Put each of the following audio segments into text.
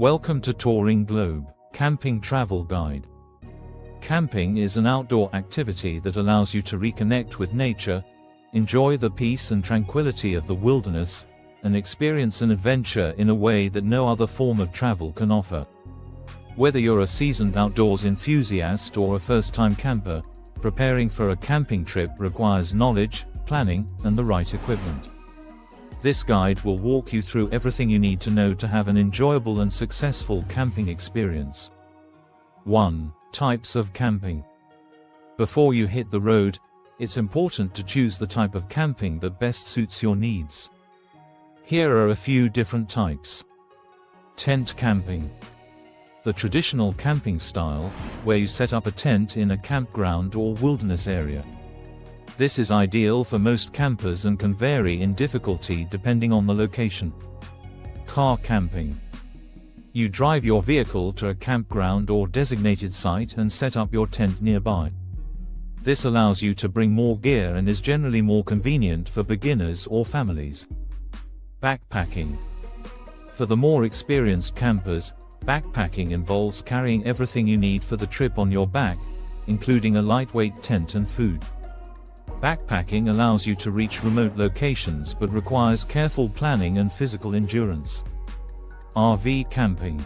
Welcome to Touring Globe, Camping Travel Guide. Camping is an outdoor activity that allows you to reconnect with nature, enjoy the peace and tranquility of the wilderness, and experience an adventure in a way that no other form of travel can offer. Whether you're a seasoned outdoors enthusiast or a first-time camper, preparing for a camping trip requires knowledge, planning, and the right equipment. This guide will walk you through everything you need to know to have an enjoyable and successful camping experience. 1. Types of camping. Before you hit the road, it's important to choose the type of camping that best suits your needs. Here are a few different types. Tent camping. The traditional camping style, where you set up a tent in a campground or wilderness area. This is ideal for most campers and can vary in difficulty depending on the location. Car camping. You drive your vehicle to a campground or designated site and set up your tent nearby. This allows you to bring more gear and is generally more convenient for beginners or families. Backpacking. For the more experienced campers, backpacking involves carrying everything you need for the trip on your back, including a lightweight tent and food. Backpacking allows you to reach remote locations but requires careful planning and physical endurance. RV camping.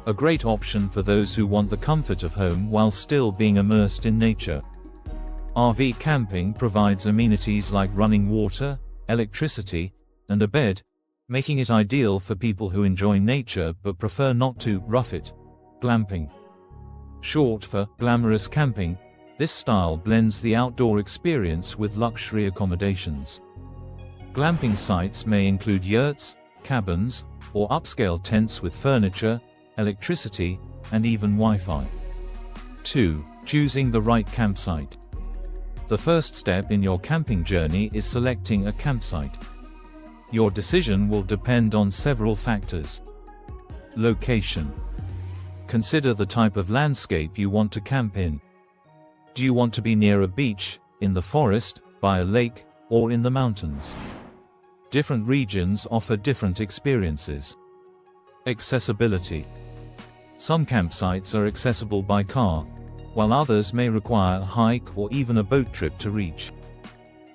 A great option for those who want the comfort of home while still being immersed in nature. RV camping provides amenities like running water, electricity, and a bed, making it ideal for people who enjoy nature but prefer not to rough it. Glamping. Short for glamorous camping, this style blends the outdoor experience with luxury accommodations. Glamping sites may include yurts, cabins, or upscale tents with furniture, electricity, and even Wi-Fi. 2. Choosing the right campsite. The first step in your camping journey is selecting a campsite. Your decision will depend on several factors. Location. Consider the type of landscape you want to camp in. Do you want to be near a beach, in the forest, by a lake, or in the mountains? Different regions offer different experiences. Accessibility. Some campsites are accessible by car, while others may require a hike or even a boat trip to reach.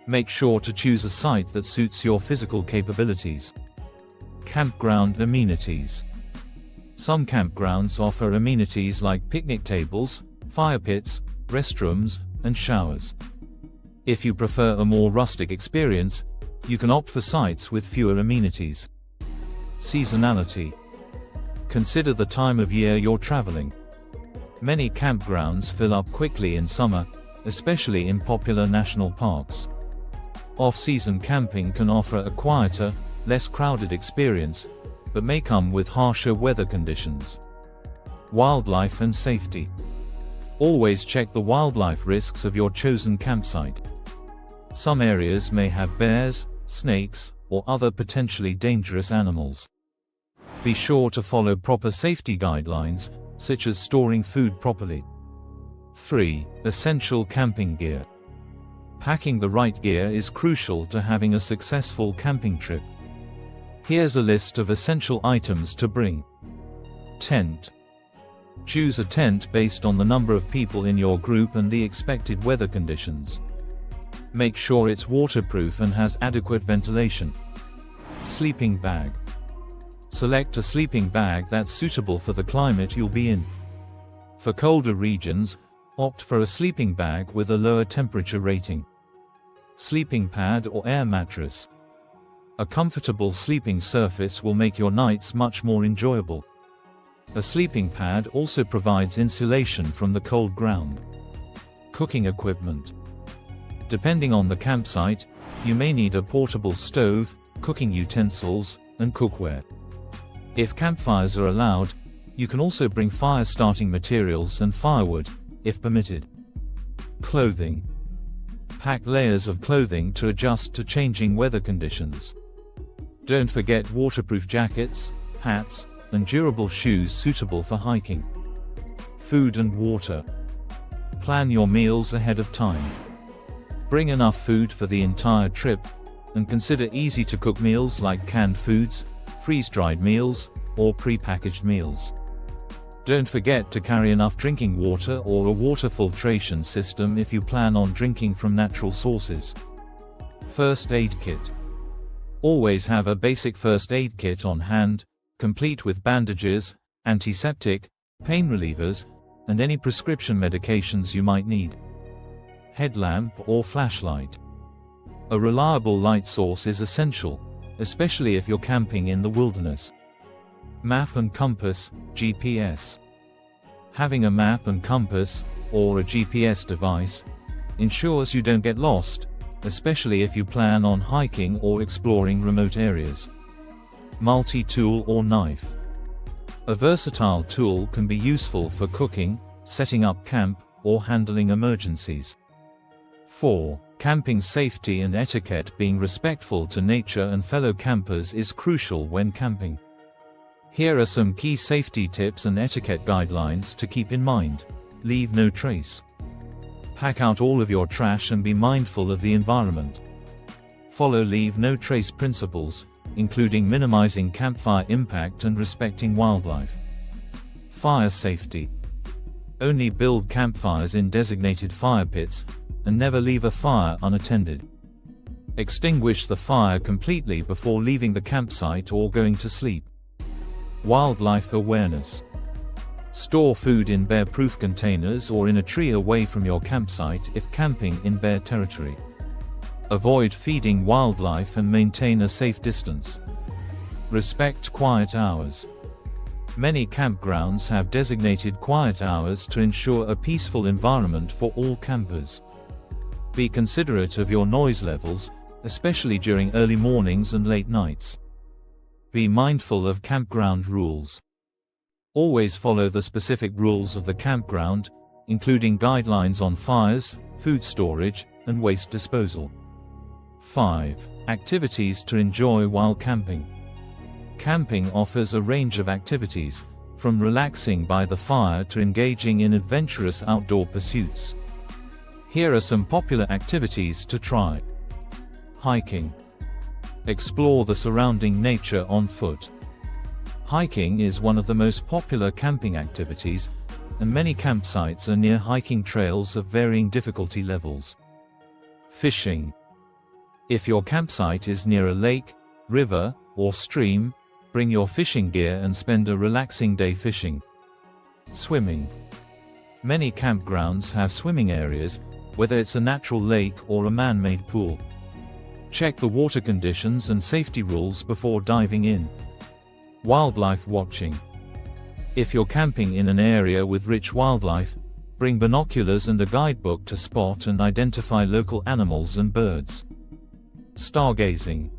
Make sure to choose a site that suits your physical capabilities. Campground amenities. Some campgrounds offer amenities like picnic tables, fire pits, restrooms, and showers. If you prefer a more rustic experience, you can opt for sites with fewer amenities. Seasonality. Consider the time of year you're traveling. Many campgrounds fill up quickly in summer, especially in popular national parks. Off-season camping can offer a quieter, less crowded experience, but may come with harsher weather conditions. Wildlife and safety. Always check the wildlife risks of your chosen campsite. Some areas may have bears, snakes, or other potentially dangerous animals. Be sure to follow proper safety guidelines, such as storing food properly. 3. Essential camping gear. Packing the right gear is crucial to having a successful camping trip. Here's a list of essential items to bring. Tent. Choose a tent based on the number of people in your group and the expected weather conditions. Make sure it's waterproof and has adequate ventilation. Sleeping bag. Select a sleeping bag that's suitable for the climate you'll be in. For colder regions, opt for a sleeping bag with a lower temperature rating. Sleeping pad or air mattress. A comfortable sleeping surface will make your nights much more enjoyable. A sleeping pad also provides insulation from the cold ground. Cooking equipment. Depending on the campsite, you may need a portable stove, cooking utensils, and cookware. If campfires are allowed, you can also bring fire-starting materials and firewood, if permitted. Clothing. Pack layers of clothing to adjust to changing weather conditions. Don't forget waterproof jackets, hats, and durable shoes suitable for hiking. Food and water. Plan your meals ahead of time. Bring enough food for the entire trip, and consider easy-to-cook meals like canned foods, freeze-dried meals, or pre-packaged meals. Don't forget to carry enough drinking water or a water filtration system if you plan on drinking from natural sources. First aid kit. Always have a basic first aid kit on hand, complete with bandages, antiseptic, pain relievers, and any prescription medications you might need. Headlamp or flashlight. A reliable light source is essential, especially if you're camping in the wilderness. Map and compass, GPS. Having a map and compass, or a GPS device, ensures you don't get lost, especially if you plan on hiking or exploring remote areas. Multi-tool or knife. A versatile tool can be useful for cooking, setting up camp, or handling emergencies. 4. Camping safety and etiquette. Being respectful to nature and fellow campers is crucial when camping. Here are some key safety tips and etiquette guidelines to keep in mind. Leave no trace. Pack out all of your trash and be mindful of the environment. Follow leave no trace principles, including minimizing campfire impact and respecting wildlife. Fire safety. Only build campfires in designated fire pits, and never leave a fire unattended. Extinguish the fire completely before leaving the campsite or going to sleep. Wildlife awareness. Store food in bear-proof containers or in a tree away from your campsite if camping in bear territory. Avoid feeding wildlife and maintain a safe distance. Respect quiet hours. Many campgrounds have designated quiet hours to ensure a peaceful environment for all campers. Be considerate of your noise levels, especially during early mornings and late nights. Be mindful of campground rules. Always follow the specific rules of the campground, including guidelines on fires, food storage, and waste disposal. 5. Activities to enjoy while camping. Camping offers a range of activities, from relaxing by the fire to engaging in adventurous outdoor pursuits. Here are some popular activities to try. Hiking. Explore the surrounding nature on foot. Hiking is one of the most popular camping activities, and many campsites are near hiking trails of varying difficulty levels. Fishing. If your campsite is near a lake, river, or stream, bring your fishing gear and spend a relaxing day fishing. Swimming. Many campgrounds have swimming areas, whether it's a natural lake or a man-made pool. Check the water conditions and safety rules before diving in. Wildlife watching. If you're camping in an area with rich wildlife, bring binoculars and a guidebook to spot and identify local animals and birds. Stargazing.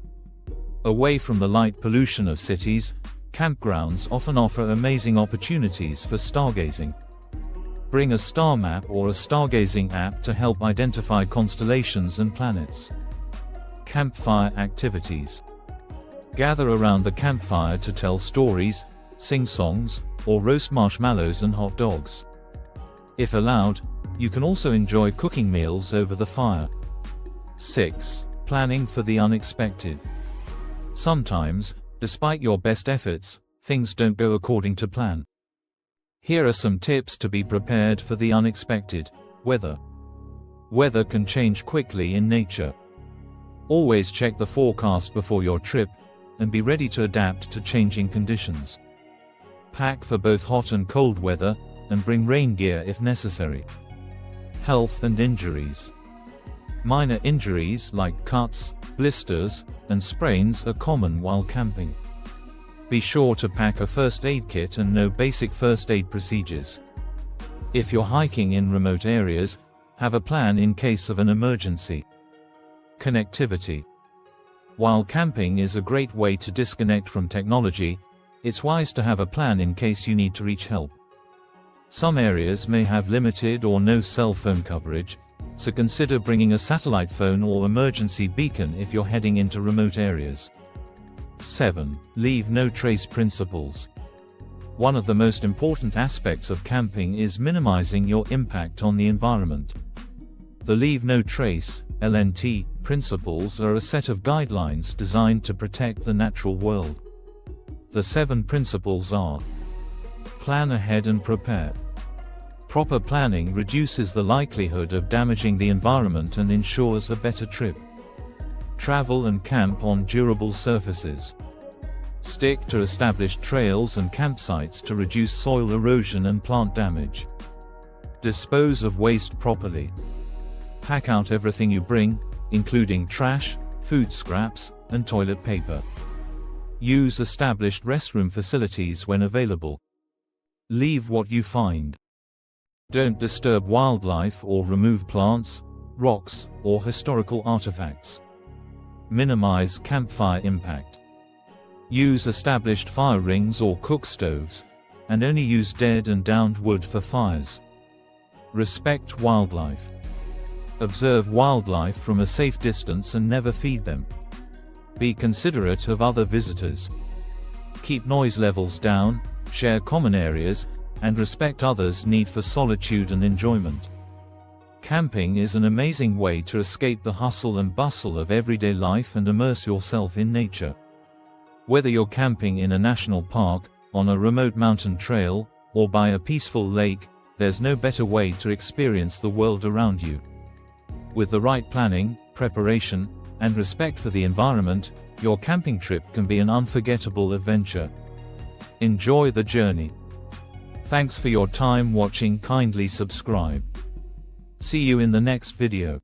Away from the light pollution of cities, campgrounds often offer amazing opportunities for stargazing. Bring a star map or a stargazing app to help identify constellations and planets. Campfire activities. Gather around the campfire to tell stories, sing songs, or roast marshmallows and hot dogs. If allowed, you can also enjoy cooking meals over the fire. 6. Planning for the unexpected. Sometimes, despite your best efforts, things don't go according to plan. Here are some tips to be prepared for the unexpected. Weather. Weather can change quickly in nature. Always check the forecast before your trip, and be ready to adapt to changing conditions. Pack for both hot and cold weather, and bring rain gear if necessary. Health and injuries. Minor injuries like cuts, blisters, and sprains are common while camping. Be sure to pack a first aid kit and know basic first aid procedures. If you're hiking in remote areas, have a plan in case of an emergency. Connectivity. While camping is a great way to disconnect from technology, it's wise to have a plan in case you need to reach help. Some areas may have limited or no cell phone coverage, so consider bringing a satellite phone or emergency beacon if you're heading into remote areas. 7. Leave no trace principles. One of the most important aspects of camping is minimizing your impact on the environment. The Leave No Trace (LNT) principles are a set of guidelines designed to protect the natural world. The 7 principles are: plan ahead and prepare. Proper planning reduces the likelihood of damaging the environment and ensures a better trip. Travel and camp on durable surfaces. Stick to established trails and campsites to reduce soil erosion and plant damage. Dispose of waste properly. Pack out everything you bring, including trash, food scraps, and toilet paper. Use established restroom facilities when available. Leave what you find. Don't disturb wildlife or remove plants, rocks, or historical artifacts. Minimize campfire impact. Use established fire rings or cook stoves, and only use dead and downed wood for fires. Respect wildlife. Observe wildlife from a safe distance and never feed them. Be considerate of other visitors. Keep noise levels down, share common areas, and respect others' need for solitude and enjoyment. Camping is an amazing way to escape the hustle and bustle of everyday life and immerse yourself in nature. Whether you're camping in a national park, on a remote mountain trail, or by a peaceful lake, there's no better way to experience the world around you. With the right planning, preparation, and respect for the environment, your camping trip can be an unforgettable adventure. Enjoy the journey. Thanks for your time watching. Kindly subscribe. See you in the next video.